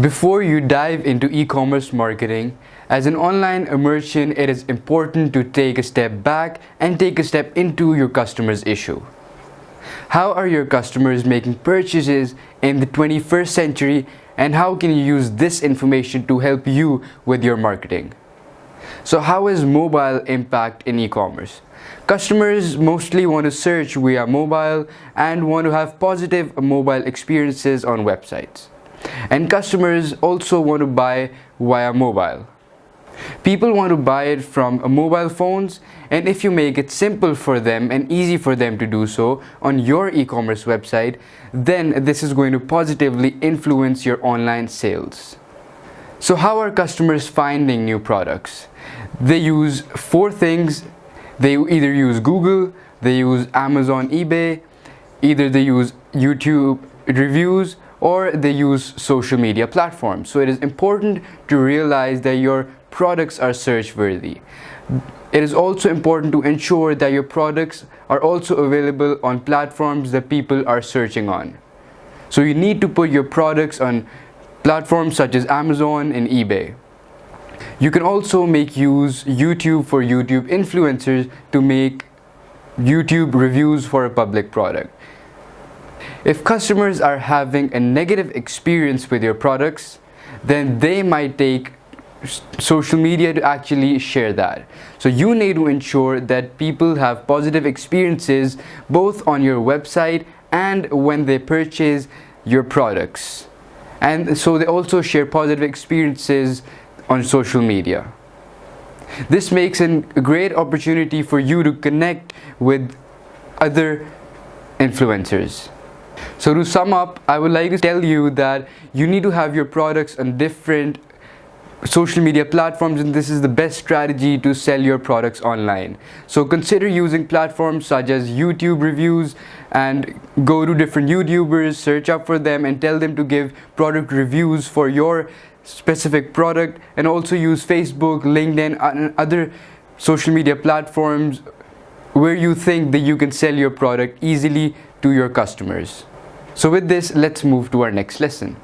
Before you dive into e-commerce marketing, as an online merchant, it is important to take a step back and take a step into your customer's issue. How are your customers making purchases in the 21st century, and how can you use this information to help you with your marketing? So how is mobile impact in e-commerce? Customers mostly want to search via mobile and want to have positive mobile experiences on websites. And customers also want to buy via mobile. People want to buy it from mobile phones, and if you make it simple for them and easy for them to do so on your e-commerce website, then this is going to positively influence your online sales. So how are customers finding new products? They use four things. They either use Google, they use Amazon, eBay, either they use YouTube reviews, or they use social media platforms. So it is important to realize that your products are search worthy. It is also important to ensure that your products are also available on platforms that people are searching on. So you need to put your products on platforms such as Amazon and eBay. You can also make use YouTube for YouTube influencers to make YouTube reviews for a public product. If customers are having a negative experience with your products, then they might take social media to actually share that. So you need to ensure that people have positive experiences both on your website and when they purchase your products. And so they also share positive experiences on social media. This makes a great opportunity for you to connect with other influencers. So to sum up, I would like to tell you that you need to have your products on different social media platforms, and this is the best strategy to sell your products online. So consider using platforms such as YouTube reviews, and go to different YouTubers, search up for them and tell them to give product reviews for your specific product, and also use Facebook, LinkedIn and other social media platforms where you think that you can sell your product easily to your customers. So with this, let's move to our next lesson.